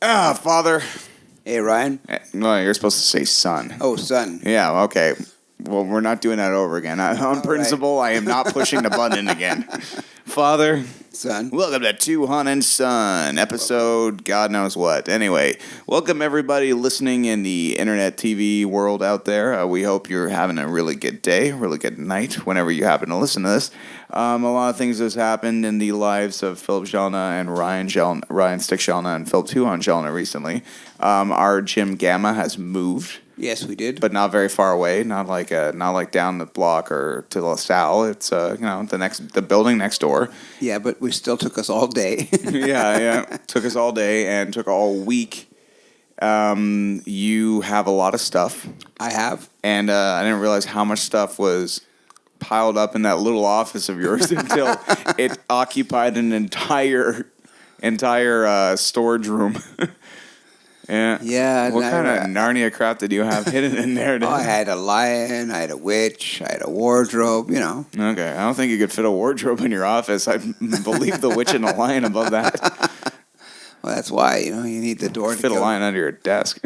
Father. Hey, Ryan. No, you're supposed to say son. Oh, son. Yeah, okay. Well, we're not doing that over again. On principle, right. I am not pushing the button again. Father. Son. Welcome to Tuhon and Son, episode God knows what. Anyway, welcome everybody listening in the internet TV world out there. We hope you're having a really good day, really good night, whenever you happen to listen to this. A lot of things has happened in the lives of Philip Jelna and Ryan Stick Jelna and Philip Tuhon Jelna recently. Our gym Gamma has moved. Yes, we did, but not very far away. Not like down the block or to LaSalle. It's the building next door. Yeah, but we still took us all day. yeah, took us all day and took all week. You have a lot of stuff. I have, and I didn't realize how much stuff was piled up in that little office of yours until it occupied an entire storage room. Yeah. Yeah. What kind of Narnia crap did you have hidden in there? I had a lion, I had a witch, I had a wardrobe, Okay. I don't think you could fit a wardrobe in your office. I believe the witch and a lion above that. Well, that's why, you need the door to fit a lion under your desk.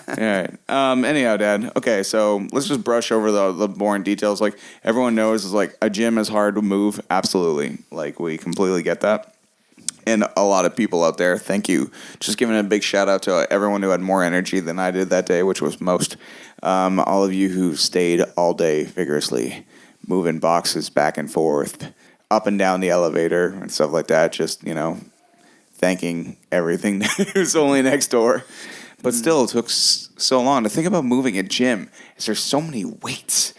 All right. Anyhow, Dad. Okay, so let's just brush over the boring details. Like, everyone knows is like a gym is hard to move. Absolutely. Like, we completely get that. And a lot of people out there, thank you. Just giving a big shout out to everyone who had more energy than I did that day, which was most. All of you who stayed all day vigorously, moving boxes back and forth, up and down the elevator and stuff like that. Just, thanking everything that was only next door. But still, it took so long to think about moving a gym. There's so many weights.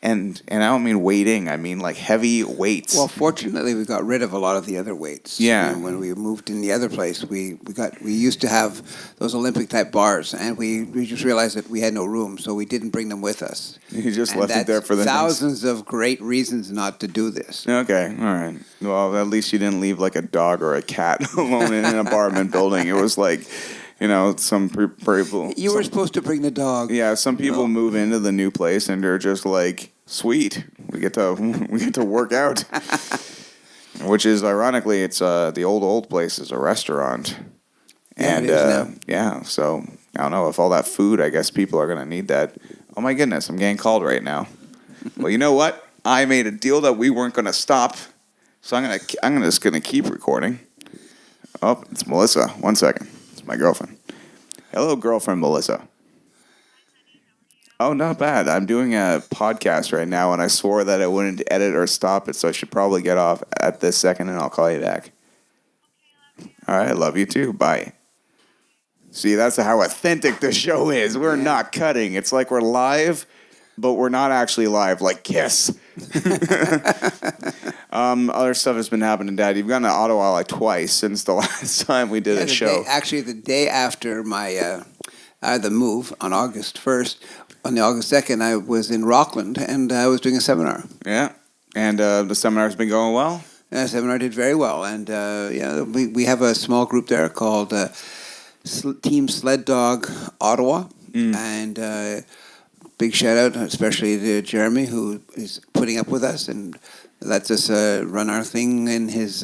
And I don't mean weighting, I mean like heavy weights. Well, fortunately, we got rid of a lot of the other weights. Yeah. When we moved in the other place, we used to have those Olympic type bars, and we just realized that we had no room, so we didn't bring them with us. You just left it there for the thousands of great reasons not to do this. Okay, all right. Well, at least you didn't leave like a dog or a cat alone in an apartment building. It was like, some people. You were supposed to bring the dog. Yeah, some people move into the new place and they're just like, sweet, we get to work out. Which is ironically, it's the old place is a restaurant. Yeah, and it is now. So I don't know if all that food. I guess people are gonna need that. Oh my goodness, I'm getting called right now. Well, you know what? I made a deal that we weren't gonna stop, so I'm just gonna keep recording. Oh, it's Melissa. 1 second. My girlfriend. Hello, girlfriend Melissa. Oh, not bad. I'm doing a podcast right now, and I swore that I wouldn't edit or stop it, so I should probably get off at this second, and I'll call you back. All right, I love you too. Bye. See, that's how authentic the show is. We're not cutting. It's like we're live, but we're not actually live. Like, Kiss. Other stuff has been happening, Dad. You've gone to Ottawa like twice since the last time we did a show. The day after my the move on August 1st, on the August 2nd, I was in Rockland and I was doing a seminar. Yeah, and the seminar's been going well? The seminar did very well, and we have a small group there called Team Sled Dog Ottawa, and big shout out especially to Jeremy, who is putting up with us and lets us run our thing in his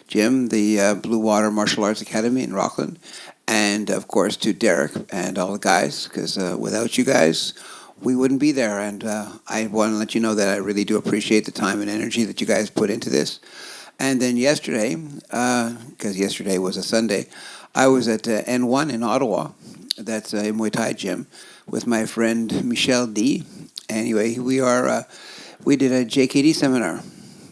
gym, the Blue Water Martial Arts Academy in Rockland. And, of course, to Derek and all the guys, because without you guys, we wouldn't be there. And I want to let you know that I really do appreciate the time and energy that you guys put into this. And then yesterday, because yesterday was a Sunday, I was at N1 in Ottawa. That's a Muay Thai gym with my friend Michelle D. Anyway, we did a Jkd Seminar.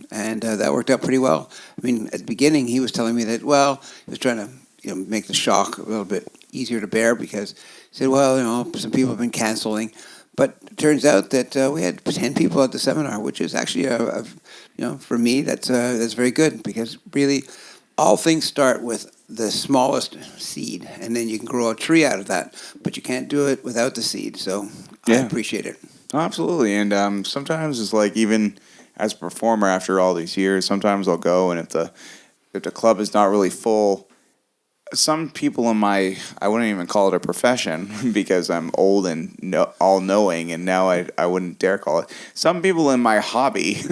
And that worked out pretty well. I mean, at the beginning, he was telling me that, he was trying to make the shock a little bit easier to bear because he said, some people have been canceling. But it turns out that we had 10 people at the seminar, which is actually, for me, that's very good because really all things start with the smallest seed, and then you can grow a tree out of that. But you can't do it without the seed, so I appreciate it. Oh, absolutely, and sometimes it's like even as a performer after all these years, sometimes I'll go, and if the club is not really full, some people in I wouldn't even call it a profession because I'm old and all-knowing, and now I wouldn't dare call it. Some people in my hobby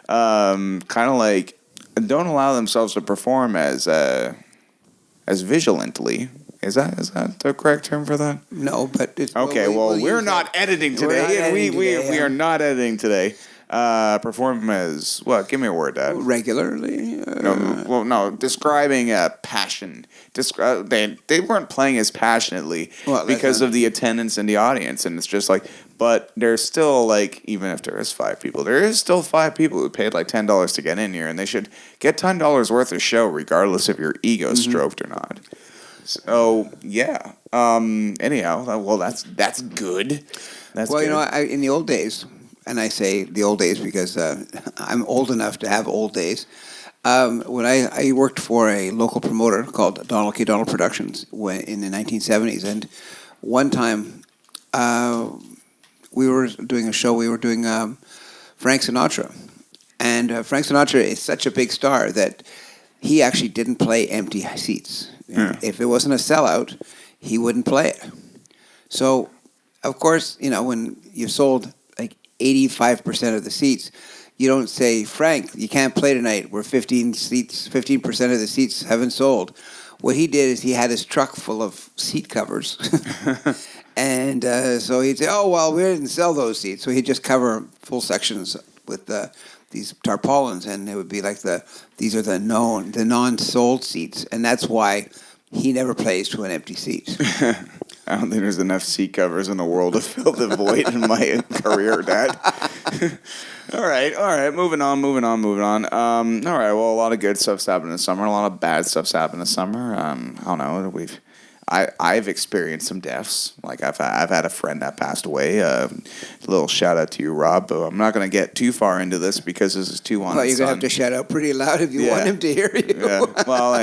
kind of like don't allow themselves to perform as vigilantly Is that the correct term for that? No, but it's Okay. Well, we're use not that. editing We're today, not and editing we today, are not editing today. Perform as what? Give me a word, Dad. regularly. No. Describing a passion. They weren't playing as passionately because of the attendance in the audience, and it's just like. But there's still like, even if there is 5 people, there is still 5 people who paid like $10 to get in here, and they should get $10 worth of show, regardless if your ego stroked or not. So yeah. Anyhow, well, that's good. That's Well, good. you know, in the old days, and I say the old days because I'm old enough to have old days. When I worked for a local promoter called Donald K. Donald Productions in the 1970s, and one time we were doing a show. We were doing Frank Sinatra, and Frank Sinatra is such a big star that he actually didn't play empty seats. Yeah. If it wasn't a sellout, he wouldn't play it. So, of course, you know, when you've sold like 85% of the seats, you don't say, Frank, you can't play tonight. We're 15% of the seats haven't sold. What he did is he had his truck full of seat covers. And so he'd say, oh, well, we didn't sell those seats. So he'd just cover full sections with these tarpaulins, and it would be like these are the non-sold seats. And that's why he never plays to an empty seat. I don't think there's enough seat covers in the world to fill the void in my career, Dad. All right. Moving on. All right. Well, a lot of good stuff's happened this summer. A lot of bad stuff's happened this summer. I don't know. I've experienced some deaths. Like I've had a friend that passed away. A little shout out to you, Rob. But I'm not going to get too far into this because this is Tuhon. Well, you're going to have to shout out pretty loud if you want him to hear you. Yeah. Well,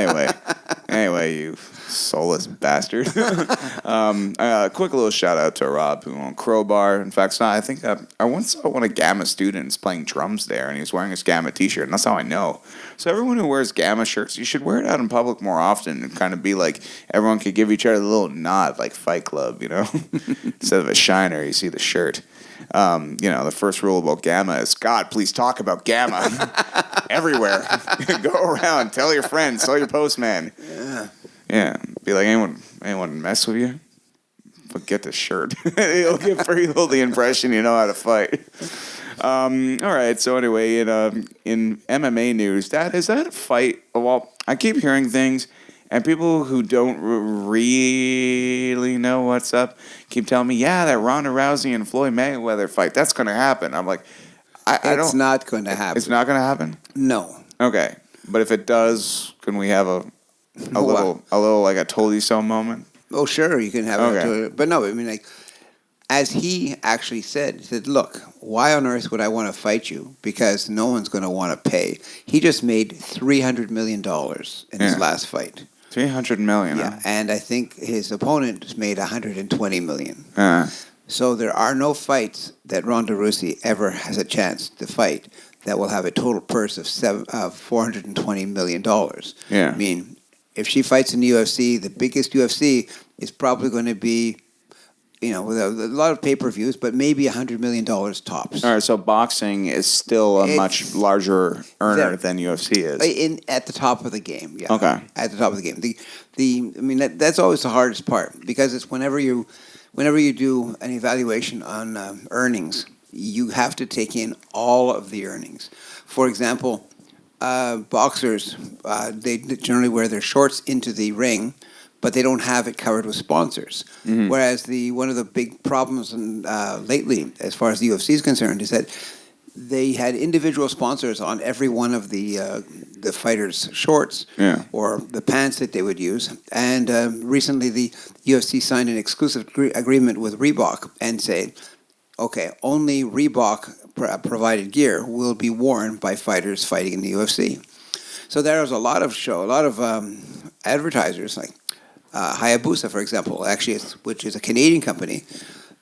anyway, you soulless bastard. Quick little shout out to Rob who owned Crowbar. In fact, I think I once saw one of Gamma students playing drums there, and he was wearing his Gamma t-shirt, and that's how I know. So everyone who wears Gamma shirts, you should wear it out in public more often and kind of be like, everyone could give each other a little nod like Fight Club, you know? Instead of a shiner, you see the shirt. The first rule about Gamma is, God, please talk about Gamma everywhere. Go around, tell your friends, tell your postman. Yeah. Be like, anyone mess with you? Forget the shirt. It'll give people the impression you know how to fight. All right. So anyway, in MMA news, is that a fight? Well, I keep hearing things, and people who don't really know what's up keep telling me, yeah, that Ronda Rousey and Floyd Mayweather fight, that's going to happen. I'm like, It's not going to happen. It's not going to happen? No. Okay. But if it does, can we have a little like a told you so moment? Oh, sure, you can have it. But no, I mean, like, as he actually said, look, why on earth would I want to fight you? Because no one's going to want to pay. He just made $300 million in his last fight. $300 million. Yeah, and I think his opponent made $120 million. So there are no fights that Ronda Rousey ever has a chance to fight that will have a total purse of $420 million. Yeah. I mean, if she fights in the UFC, the biggest UFC is probably going to be, with a lot of pay-per-views, but maybe $100 million tops. All right, so boxing is still a much larger earner than UFC is. At the top of the game, yeah. Okay. At the top of the game. That's always the hardest part, because it's whenever you do an evaluation on earnings, you have to take in all of the earnings. For example, boxers, they generally wear their shorts into the ring, but they don't have it covered with sponsors. Mm-hmm. Whereas one of the big problems lately, as far as the UFC is concerned, is that they had individual sponsors on every one of the fighters' shorts or the pants that they would use. And recently, the UFC signed an exclusive agreement with Reebok and say, okay, only Reebok provided gear will be worn by fighters fighting in the UFC. So there was a lot of advertisers like Hayabusa, for example, which is a Canadian company.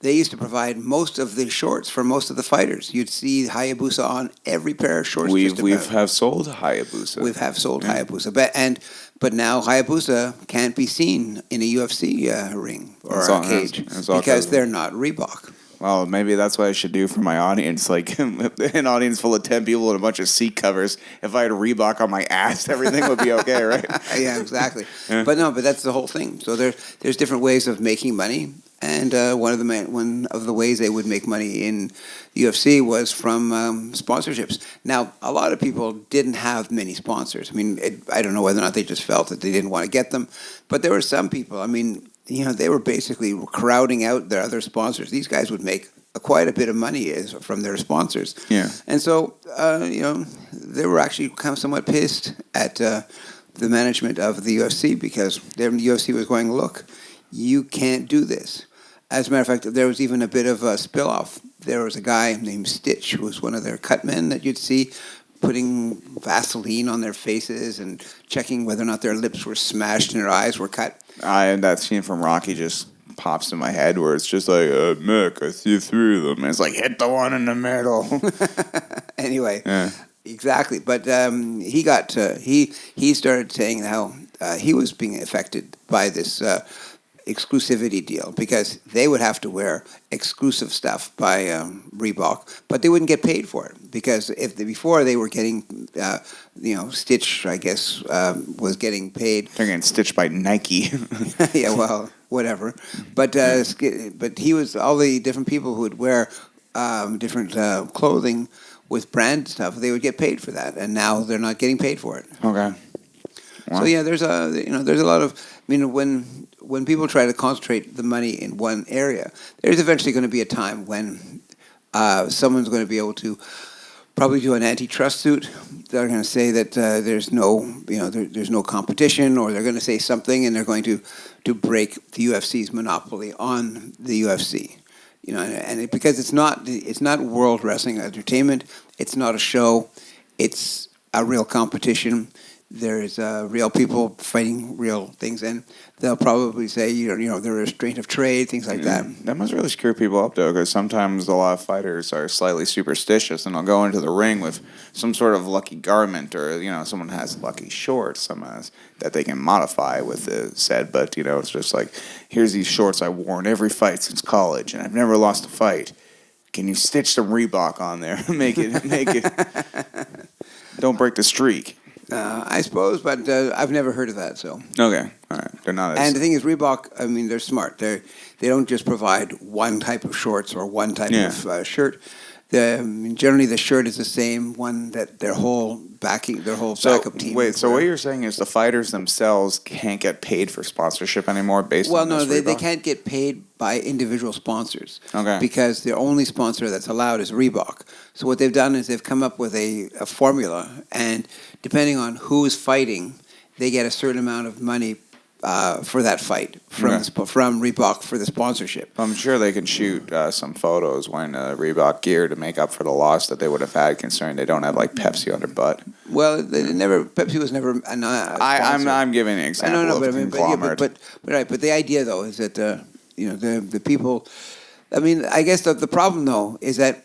They used to provide most of the shorts for most of the fighters. You'd see Hayabusa on every pair of shorts. We have sold Hayabusa. We have sold Hayabusa, but now Hayabusa can't be seen in a UFC ring or a cage because they're not Reebok. Well, maybe that's what I should do for my audience. Like an audience full of 10 people and a bunch of seat covers. If I had Reebok on my ass, everything would be okay, right? Yeah, exactly. Yeah. But that's the whole thing. So there's different ways of making money, and one of the ways they would make money in UFC was from sponsorships. Now, a lot of people didn't have many sponsors. I mean, I don't know whether or not they just felt that they didn't want to get them, but there were some people. I mean, they were basically crowding out their other sponsors. These guys would make quite a bit of money from their sponsors. Yeah. And so, they were actually kind of somewhat pissed at the management of the UFC because the UFC was going, look, you can't do this. As a matter of fact, there was even a bit of a spill-off. There was a guy named Stitch, who was one of their cut men that you'd see, putting Vaseline on their faces and checking whether or not their lips were smashed and their eyes were cut. And that scene from Rocky just pops in my head where it's just like, Mick, I see through them. And it's like, hit the one in the middle. Anyway, Yeah. exactly. But he started saying how he was being affected by this exclusivity deal because they would have to wear exclusive stuff by Reebok, but they wouldn't get paid for it because before they were getting, Stitch, I guess, was getting paid. They're getting stitched by Nike. Yeah, well, whatever. But he was all the different people who would wear different clothing with brand stuff. They would get paid for that, and now they're not getting paid for it. Okay. Wow. So yeah, there's a lot of. I mean, when people try to concentrate the money in one area, there's eventually going to be a time when someone's going to be able to probably do an antitrust suit. They're going to say that there's no competition, or they're going to say something, and they're going to break the UFC's monopoly on the UFC. Because it's not world wrestling entertainment. It's not a show. It's a real competition. There's real people fighting real things, and they'll probably say, they're a restraint of trade, things like that. That must really screw people up, though, because sometimes a lot of fighters are slightly superstitious, and they'll go into the ring with some sort of lucky garment, or, someone has lucky shorts, that they can modify with the said, but, it's just like, here's these shorts I wore in every fight since college, and I've never lost a fight. Can you stitch some Reebok on there? make it. Don't break the streak. I suppose, but I've never heard of that. So okay, all right, they're not. And the thing is, Reebok. I mean, they're smart. They don't just provide one type of shorts or one type of shirt. Generally, the shirt is the same one that their whole backup team. Wait, so what you're saying is the fighters themselves can't get paid for sponsorship anymore based on this? Well, no, they can't get paid by individual sponsors. Okay. Because the only sponsor that's allowed is Reebok. So what they've done is they've come up with a formula, and depending on who is fighting, they get a certain amount of money for that fight from Reebok for the sponsorship. I'm sure they can shoot some photos wearing Reebok gear to make up for the loss that they would have had, considering they don't have like Pepsi on their butt. Well, Pepsi was never a sponsor. I'm giving an example of conglomerate. But the idea though is that the people. I mean, I guess the problem though is that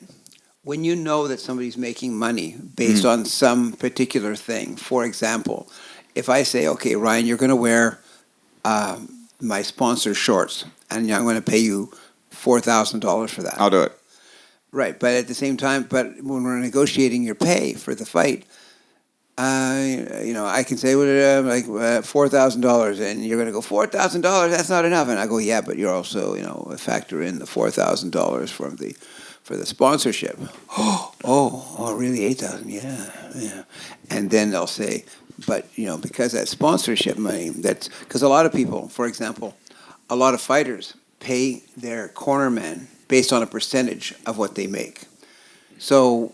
when you know that somebody's making money based on some particular thing. For example, if I say, okay, Ryan, you're going to wear my sponsor shorts, and I'm going to pay you $4,000 for that. I'll do it. Right, but at the same time, when we're negotiating your pay for the fight, I can say $4,000, and you're going to go $4,000. That's not enough, and I go, yeah, but you're also factor in the $4,000 for the sponsorship. Oh, really? 8,000? Yeah. And then they'll say, but because that sponsorship money, that's because a lot of people, for example, a lot of fighters pay their cornermen based on a percentage of what they make. So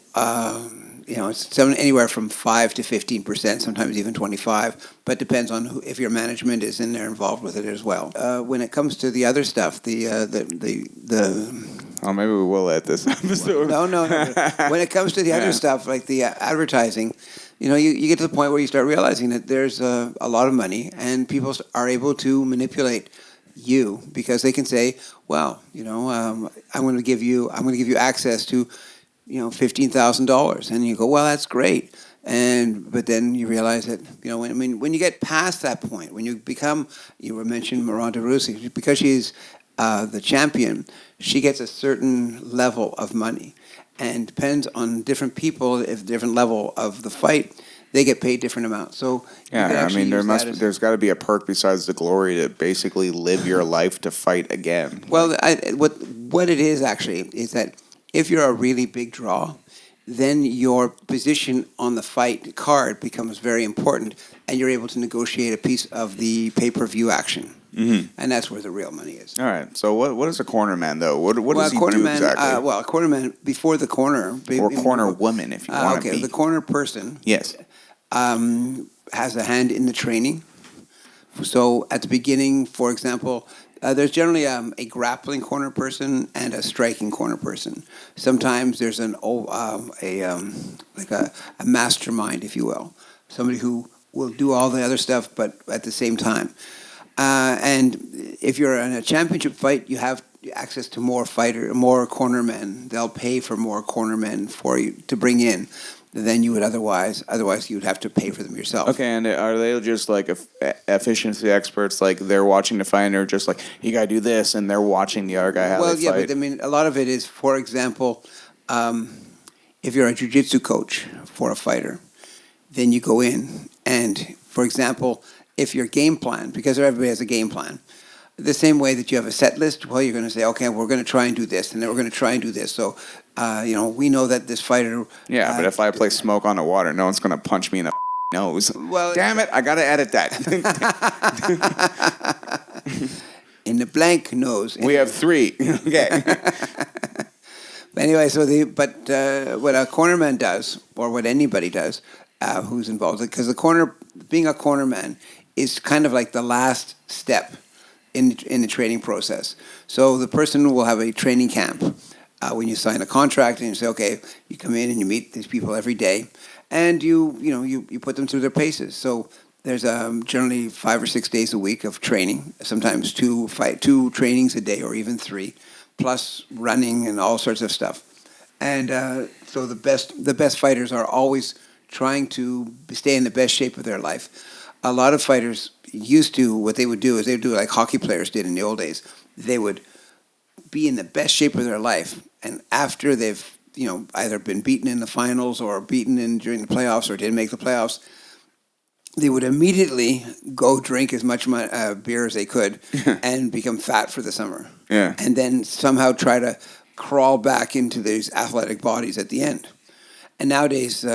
it's anywhere from 5 to 15%, sometimes even 25, but depends on if your management is in there involved with it as well. When it comes to the other stuff, Oh, maybe we will at this episode. No. When it comes to the other stuff, like the advertising, you get to the point where you start realizing that there's a lot of money, and people are able to manipulate you because they can say, well, I'm going to give you access to, $15,000, and you go, well, that's great. But then you realize that, when you get past that point, when you become, you mentioned Ronda Rousey, because she's the champion, she gets a certain level of money. And depends on different people, if different level of the fight, they get paid different amounts. So you could Yeah, I actually mean, use that as- there's got to be a perk besides the glory to basically live your life to fight again. Well, what it is actually is that if you're a really big draw, then your position on the fight card becomes very important, and you're able to negotiate a piece of the pay-per-view action. Mm-hmm. And that's where the real money is. All right. So what is a cornerman though? What does he do cornerman, exactly? a cornerman before the corner, Or corner woman, if you want to be. the corner person, Yes. has a hand in the training. So at the beginning, for example, there's generally a grappling corner person and a striking corner person. Sometimes there's like a mastermind, if you will, somebody who will do all the other stuff, but at the same time. And if you're in a championship fight, you have access to more cornermen. They'll pay for more cornermen for you to bring in than you would otherwise. Otherwise, you'd have to pay for them yourself. Okay, and are they just like efficiency experts? Like they're watching the fight and they're just like, you gotta do this, and they're watching the other guy how they fight. But I mean, a lot of it is, for example, if you're a jiu-jitsu coach for a fighter, then you go in and, for example, if your game plan, because everybody has a game plan, the same way that you have a set list, well, you're going to say, okay, we're going to try and do this, and then we're going to try and do this. So, we know that this fighter... Yeah, but if I play smoke on the water, no one's going to punch me in the nose. Well, damn it, I got to edit that. In the blank nose. We have 3. Okay. Anyway, what a cornerman does, or what anybody does, who's involved, because being a cornerman is kind of like the last step in the training process. So the person will have a training camp when you sign a contract, and you say, okay, you come in and you meet these people every day, and you put them through their paces. So there's generally 5 or 6 days a week of training, sometimes 2 trainings a day, or even 3, plus running and all sorts of stuff. And so the best fighters are always trying to stay in the best shape of their life. A lot of fighters used to, what they would do is they would do like hockey players did in the old days. They would be in the best shape of their life, and after they've either been beaten in the finals or beaten during the playoffs or didn't make the playoffs, they would immediately go drink as much beer as they could and become fat for the summer. Yeah. And then somehow try to crawl back into these athletic bodies at the end. And nowadays,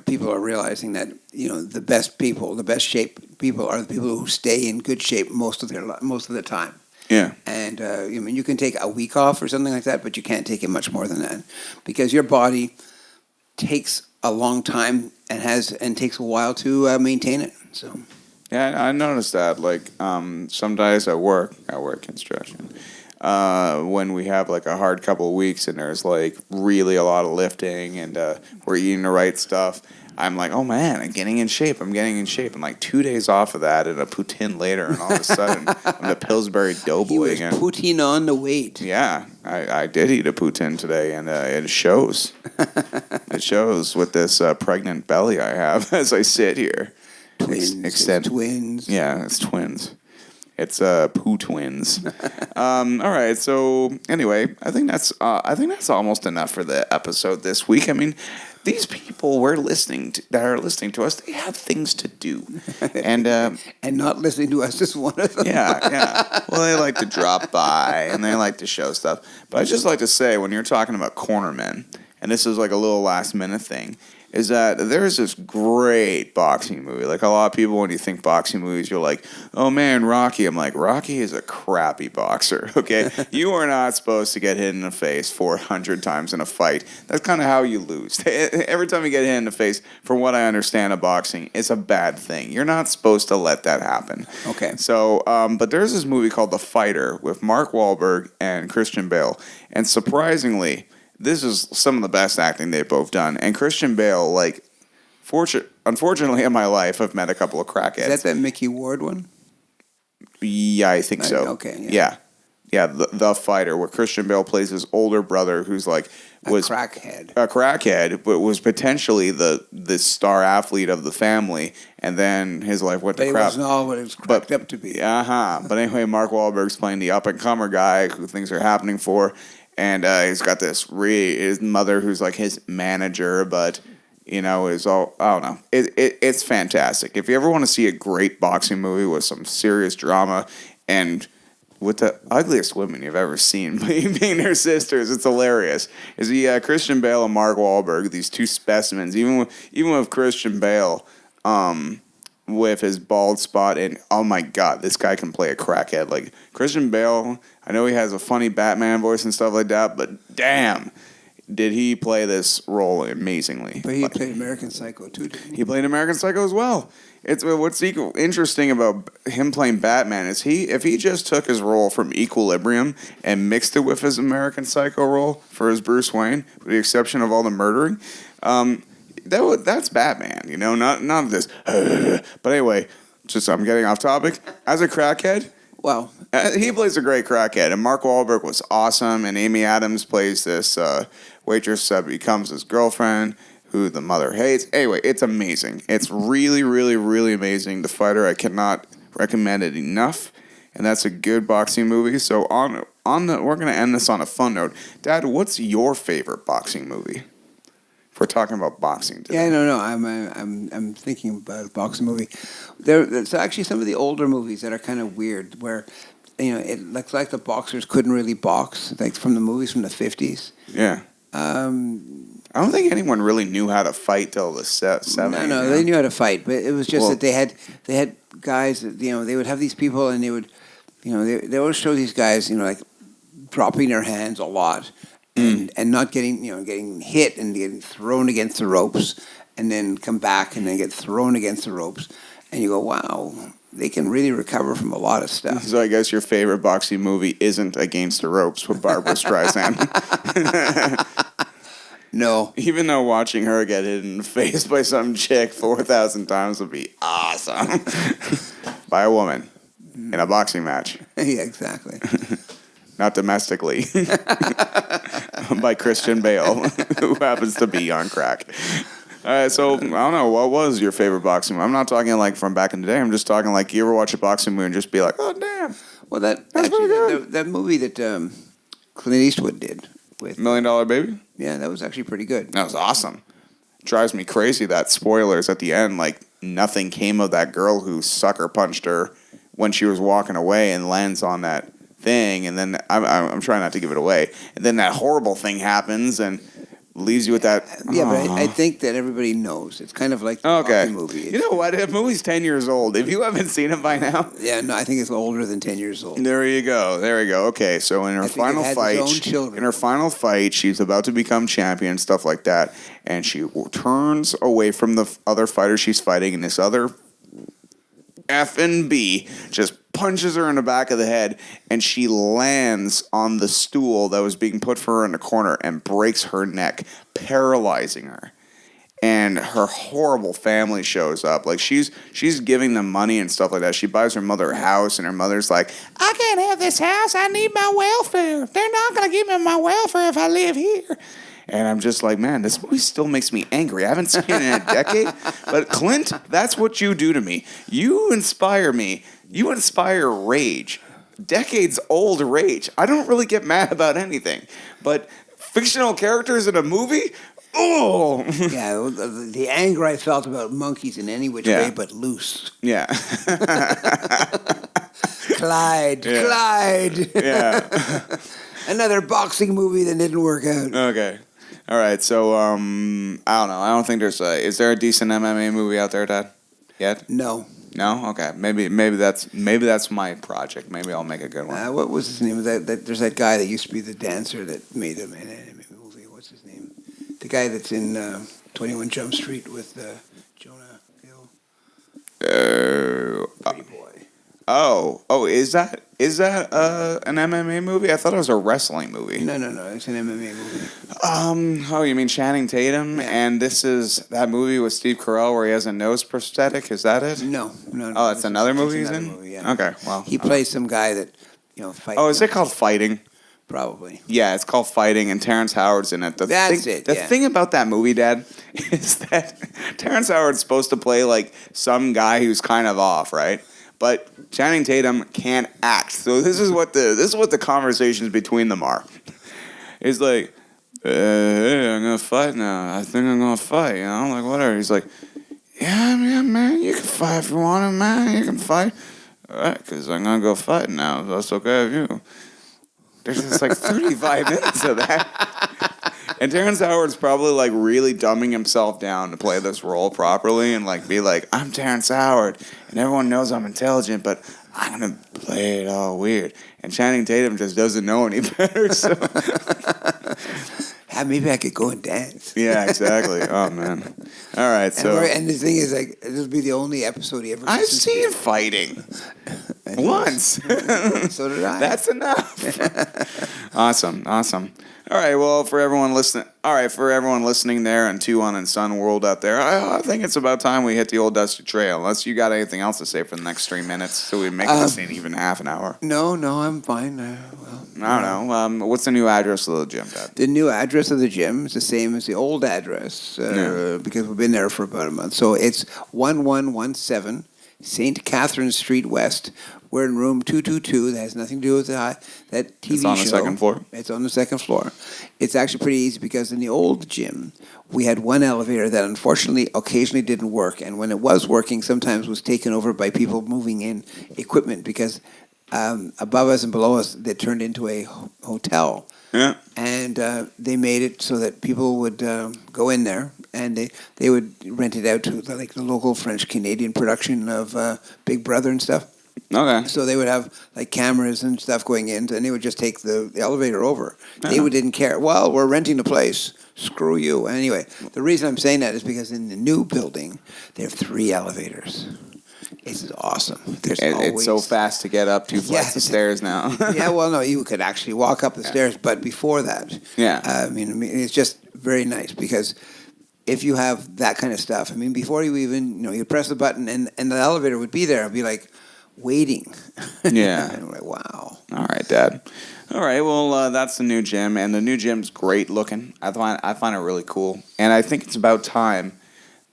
people are realizing that the best shape people are the people who stay in good shape most of the time. Yeah. And you can take a week off or something like that, but you can't take it much more than that, because your body takes a long time and takes a while to maintain it. So. Yeah, I noticed that. Like some days I work construction. When we have like a hard couple of weeks and there's like really a lot of lifting and we're eating the right stuff, I'm like, oh man, I'm getting in shape. I'm like 2 days off of that and a poutine later, and all of a sudden I'm the Pillsbury Doughboy he was again. Poutine on the weight. Yeah, I did eat a poutine today, and it shows. It shows with this pregnant belly I have as I sit here. Twins. Yeah, it's twins. It's poo twins. All right. So anyway, I think that's almost enough for the episode this week. I mean, these people that are listening to us, they have things to do, and not listening to us is one of them. Yeah. Well, they like to drop by and they like to show stuff. But I just like to say, when you're talking about cornermen, and this is like a little last minute thing, is that there's this great boxing movie. Like a lot of people, when you think boxing movies, you're like, oh man, Rocky. I'm like, Rocky is a crappy boxer, okay? You are not supposed to get hit in the face 400 times in a fight. That's kind of how you lose. Every time you get hit in the face, from what I understand of boxing, it's a bad thing. You're not supposed to let that happen. Okay. So, but there's this movie called The Fighter with Mark Wahlberg and Christian Bale. And surprisingly, this is some of the best acting they've both done. And Christian Bale, like, unfortunately in my life, I've met a couple of crackheads. Is that Mickey Ward one? Yeah, I think so. Okay. Yeah, the Fighter, where Christian Bale plays his older brother, who's like was a crackhead. a crackhead, but was potentially the star athlete of the family, and then his life went to But it crap. wasn't all what it was cracked up to be. But anyway, Mark Wahlberg's playing the up and comer guy who things are happening for, and he's got his mother who's like his manager, but is all, I don't know. It's fantastic. If you ever want to see a great boxing movie with some serious drama and with the ugliest women you've ever seen being their sisters, it's hilarious. Is Christian Bale and Mark Wahlberg, these two specimens, even with Christian Bale, with his bald spot, and oh my god, this guy can play a crackhead. Like Christian Bale, I know he has a funny Batman voice and stuff like that, but damn, did he play this role amazingly. But he played American Psycho too, didn't he? He played American Psycho as well. What's interesting about him playing Batman is if he just took his role from Equilibrium and mixed it with his American Psycho role for his Bruce Wayne, with the exception of all the murdering, that's Batman, not this. But anyway, I'm getting off topic. As a crackhead, well, he plays a great crackhead, and Mark Wahlberg was awesome, and Amy Adams plays this waitress that becomes his girlfriend, who the mother hates. Anyway, it's amazing. It's really, really, really amazing. The Fighter, I cannot recommend it enough, and that's a good boxing movie. So we're going to end this on a fun note. Dad, what's your favorite boxing movie? If we're talking about boxing today. Yeah, no. I'm thinking about a boxing movie. There's actually some of the older movies that are kind of weird, where it looks like the boxers couldn't really box, like from the movies from the 50s. Yeah. I don't think anyone really knew how to fight till the 70s. No, they knew how to fight, but it was just that they had guys that they would have these people, and they would they always show these guys like dropping their hands a lot and not getting getting hit and getting thrown against the ropes, and then come back and then get thrown against the ropes, and you go, wow, they can really recover from a lot of stuff. So I guess your favorite boxing movie isn't Against the Ropes with Barbara Streisand. No. Even though watching her get hit in the face by some chick 4,000 times would be awesome. By a woman in a boxing match. Yeah, exactly. Not domestically. By Christian Bale, who happens to be on crack. All right, so I don't know, what was your favorite boxing movie? I'm not talking like from back in the day. I'm just talking like you ever watch a boxing movie and just be like, oh, damn. Well, that movie that Clint Eastwood did with $1 Million Baby? Yeah, that was actually pretty good. That was awesome. Drives me crazy that spoilers at the end, like nothing came of that girl who sucker punched her when she was walking away and lands on that thing, and then I'm trying not to give it away, and then that horrible thing happens and leaves you with that. Yeah, but I think that everybody knows. It's kind of like the okay movie. You know what? The movie's 10 years old. If you haven't seen it by now, yeah, no, I think it's older than 10 years old. There you go. Okay, so in her final fight, she's about to become champion, stuff like that, and she turns away from the other fighter she's fighting, and this other F&B just punches her in the back of the head, and she lands on the stool that was being put for her in the corner and breaks her neck, paralyzing her. And her horrible family shows up. Like, she's giving them money and stuff like that. She buys her mother a house, and her mother's like, I can't have this house. I need my welfare. They're not going to give me my welfare if I live here. And I'm just like, man, this movie still makes me angry. I haven't seen it in a decade. But Clint, that's what you do to me. You inspire me. You inspire rage. Decades old rage. I don't really get mad about anything. But fictional characters in a movie? Oh! Yeah, the anger I felt about monkeys in any which way but loose. Yeah. Clyde. Yeah. Another boxing movie that didn't work out. Okay. All right, so I don't know. I don't think is there a decent MMA movie out there, Dad? Yet? No. No? Okay. Maybe that's my project. Maybe I'll make a good one. What was his name? There's that guy that used to be the dancer that made an anime movie. What's his name? The guy that's in 21 Jump Street with Jonah Hill. Pretty boy. Oh, is that an MMA movie? I thought it was a wrestling movie. No, it's an MMA movie. You mean Channing Tatum? Yeah. And this is that movie with Steve Carell where he has a nose prosthetic? Is that it? No. Oh, it's another movie he's in? Movie, yeah. Okay, well. He plays some guy that fight. Oh, is it called Fighting? Probably. Yeah, it's called Fighting, and Terrence Howard's in it. The thing about that movie, Dad, is that Terrence Howard's supposed to play like some guy who's kind of off, right? But Channing Tatum can't act. So this is what the conversations between them are. It's like, hey, I'm gonna fight now. I think I'm gonna fight. Like whatever. He's like, yeah, man, you can fight if you want to, man. You can fight. All right, because I'm gonna go fight now. That's okay with you. There's just like 35 minutes of that. And Terrence Howard's probably like really dumbing himself down to play this role properly and like be like, I'm Terrence Howard and everyone knows I'm intelligent, but I'm going to play it all weird. And Channing Tatum just doesn't know any better. So. Maybe I could go and dance. Yeah, exactly. Oh, man. All right, so. And the thing is, like, this will be the only episode he ever I've seen Fighting. Once. So did I. That's enough. Awesome. All right, well, for everyone listening there in Tuhon and Sun World out there, I think it's about time we hit the old dusty trail. Unless you got anything else to say for the next 3 minutes, so we make this in even half an hour. No, I'm fine. I don't know. What's the new address of the gym, Dad? The new address of the gym is the same as the old address because we've been there for about a month. So it's 1117 St. Catherine Street West. We're in room 222. That has nothing to do with that TV show. It's on the second floor? It's on the second floor. It's actually pretty easy because in the old gym, we had one elevator that unfortunately occasionally didn't work. And when it was working, sometimes was taken over by people moving in equipment because above us and below us, they turned into a hotel. Yeah. And they made it so that people would go in there and they would rent it out to the local French-Canadian production of Big Brother and stuff. Okay. So they would have like cameras and stuff going in, and they would just take the elevator over. They didn't care. Well, we're renting the place. Screw you. Anyway, the reason I'm saying that is because in the new building, they have 3 elevators. It's awesome. It's so fast to get up 2 flights of stairs now. Yeah, well, no, you could actually walk up the stairs, but before that, I mean, it's just very nice because if you have that kind of stuff, I mean, before you even, you press the button and the elevator would be there, it'd be like waiting. Yeah. And we're like, wow. All right, Dad. All right, well, that's the new gym, and the new gym's great looking. I find it really cool, and I think it's about time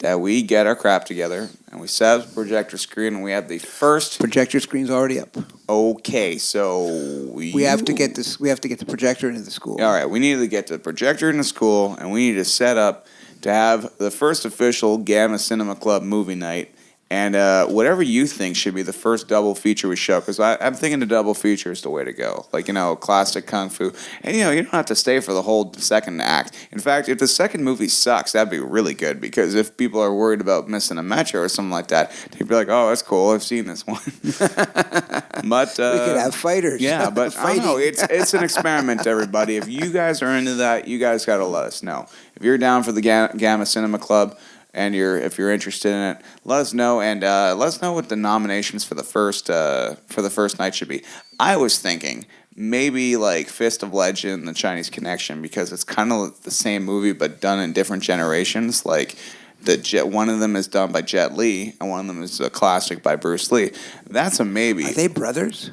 that we get our crap together and we set up a projector screen and we have the first projector screen's already up. Okay, so we have to get this. We have to get the projector into the school. All right, we need to get the projector in the school, and we need to set up to have the first official Gamma Cinema Club movie night. And whatever you think should be the first double feature we show, because I'm thinking the double feature is the way to go. Like, classic kung fu. And, you don't have to stay for the whole second act. In fact, if the second movie sucks, that'd be really good, because if people are worried about missing a metro or something like that, they'd be like, oh, that's cool, I've seen this one. But we could have fighters. Yeah, but I don't know, it's an experiment, everybody. If you guys are into that, you guys got to let us know. If you're down for the Gamma Cinema Club, and if you're interested in it, let us know, and let us know what the nominations for the first night should be. I was thinking maybe like Fist of Legend, The Chinese Connection, because it's kind of the same movie but done in different generations. Like one of them is done by Jet Li, and one of them is a classic by Bruce Lee. That's a maybe. Are they brothers?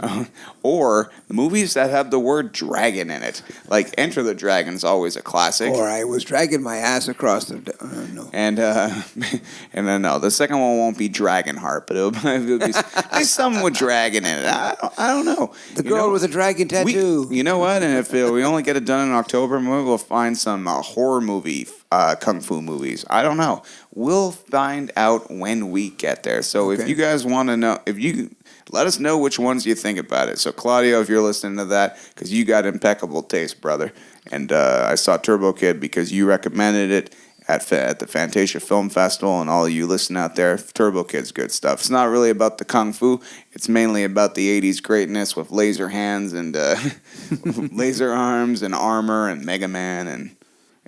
Or movies that have the word dragon in it. Like Enter the Dragon's always a classic. Or I was dragging my ass across the... no. And then no, the second one won't be Dragonheart, but it'll be something with dragon in it. I don't know. The girl with a dragon tattoo. You know what? And if we only get it done in October, maybe we'll find some horror movie, kung fu movies. I don't know. We'll find out when we get there. So if you guys want to know, let us know which ones you think about it. So Claudio, if you're listening to that, because you got impeccable taste, brother. And I saw Turbo Kid because you recommended it at the Fantasia Film Festival, and all of you listen out there, Turbo Kid's good stuff. It's not really about the kung fu. It's mainly about the 80s greatness with laser hands and laser arms and armor and Mega Man and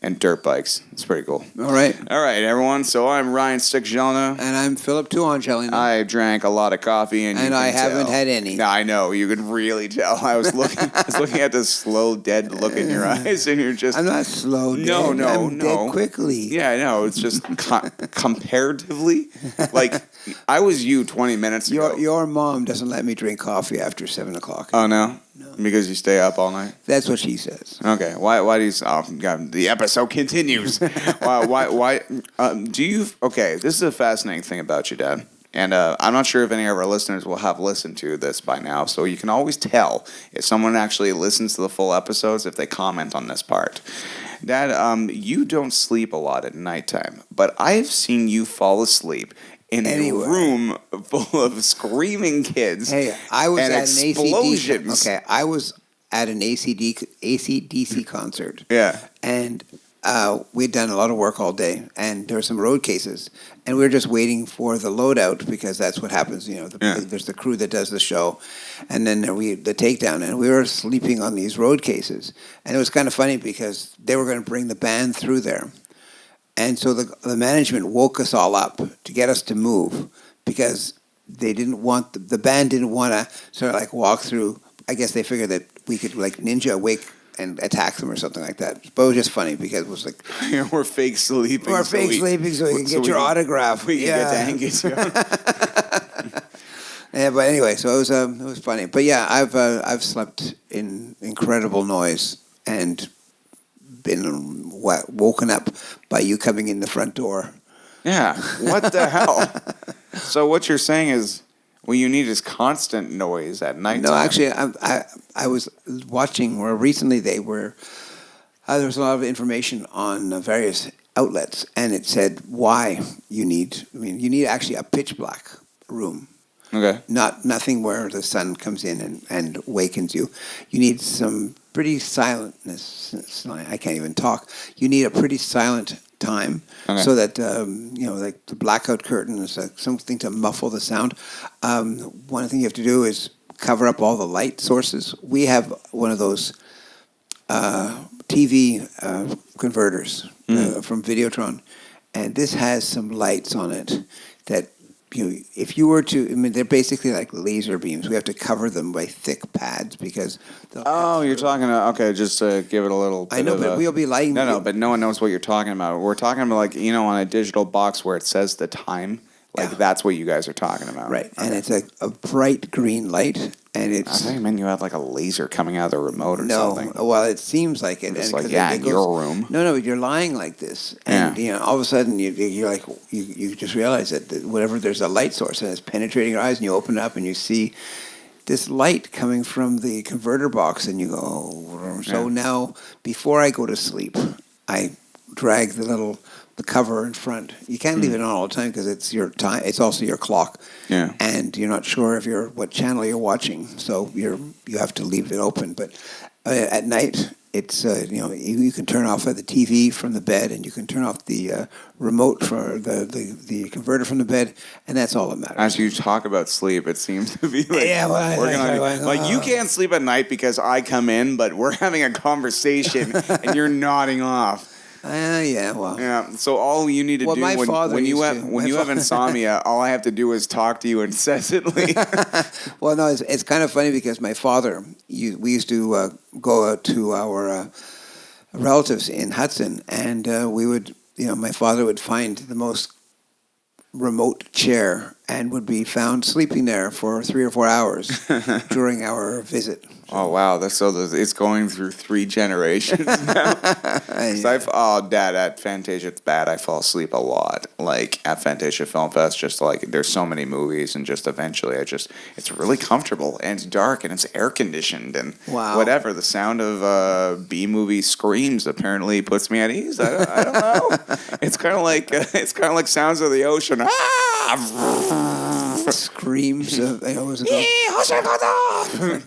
and dirt bikes. It's pretty cool. All right. All right, everyone. So I'm Ryan Stick-Jelena. And I'm Philip Tuhon. I drank a lot of coffee, and I haven't tell. had any. No, I know. You could really tell. I was looking at this slow, dead look in your eyes, and you're just... I'm not slow, dead. No. I'm dead quickly. Yeah, I know. It's just comparatively. Like, I was you 20 minutes ago. Your mom doesn't let me drink coffee after 7 o'clock. Oh, no? No. Because you stay up all night? That's what she says. Okay. Why do you... Oh, God, the episode continues. Why do you... Okay, this is a fascinating thing about you, Dad. And I'm not sure if any of our listeners will have listened to this by now, so you can always tell if someone actually listens to the full episodes if they comment on this part. Dad, you don't sleep a lot at nighttime, but I've seen you fall asleep in a room full of screaming kids. Hey, I was and at explosions. I was at an AC/DC concert. Yeah. And we'd done a lot of work all day, and there were some road cases, and we were just waiting for the loadout because that's what happens. There's the crew that does the show, and then the takedown, and we were sleeping on these road cases, and it was kind of funny because they were going to bring the band through there, and so the management woke us all up to get us to move because they didn't want the band didn't want to sort of like walk through. I guess they figured that we could like ninja awake and attack them or something like that. But it was just funny because it was like... We're fake sleeping. We're fake sleeping so we can get your autograph. We can get to hang it. Yeah, but anyway, so it was funny. But yeah, I've slept in incredible noise and been woken up by you coming in the front door. Yeah, what the hell? So what you're saying is... What you need is constant noise at night. No, actually, I was watching where recently there was a lot of information on various outlets, and it said why you need actually a pitch black room. Okay. Nothing where the sun comes in and wakens you. You need some pretty silentness. I can't even talk. You need a pretty silent time, so that like the blackout curtain is something to muffle the sound. One thing you have to do is cover up all the light sources. We have one of those TV converters from Videotron, and this has some lights on it that if you were to, they're basically like laser beams. We have to cover them by thick pads because... you're talking about... Okay, just to give it a little bit I know, but we'll be lying... No, but no one knows what you're talking about. We're talking about, like, on a digital box where it says the time. Like, that's what you guys are talking about. Right, okay. And it's a bright green light, and it's... I thought you meant you had, like, a laser coming out of the remote or something. No, well, it seems like it. It's like, in your room. No, but you're lying like this, and all of a sudden you're like, you just realize that whatever, there's a light source, and it's penetrating your eyes, and you open it up, and you see this light coming from the converter box, and you go, oh. So now, before I go to sleep, I drag the cover in front. You can't leave it on all the time because it's your time. It's also your clock. Yeah. And you're not sure if what channel you're watching, so you have to leave it open. But at night, it's you can turn off the TV from the bed, and you can turn off the remote for the converter from the bed, and that's all that matters. As you talk about sleep, it seems to be like you can't sleep at night because I come in, but we're having a conversation and you're nodding off. Yeah. So all you need to do when you have insomnia, all I have to do is talk to you incessantly. Well, no, it's kind of funny because my father, we used to go out to our relatives in Hudson, and we would, my father would find the most remote chair and would be found sleeping there for 3 or 4 hours during our visit. Oh, wow. It's going through 3 generations now. Dad, at Fantasia, it's bad. I fall asleep a lot. Like, at Fantasia Film Fest, just like, there's so many movies, and just eventually, it's really comfortable, and it's dark, and it's air-conditioned, and whatever. The sound of B-movie screams apparently puts me at ease. I don't know. It's kind of like sounds of the ocean. Screams of, what's it called?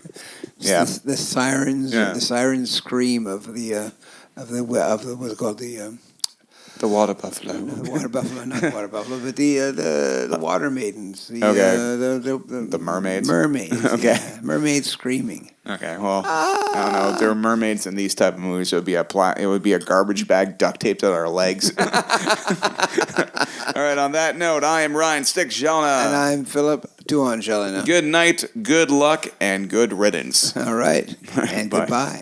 Yeah. The sirens, the siren scream of the what's it called, the the water buffalo. The water buffalo, not the water buffalo, but the water maidens. The mermaids? Mermaids. Okay. Yeah. Mermaids screaming. Okay, well, I don't know. If there were mermaids in these type of movies, it would be a garbage bag duct taped to our legs. All right, on that note, I am Ryan Stick Jelena. And I'm Philip Tuhon Jelena. Good night, good luck, and good riddance. All right. And Bye. goodbye.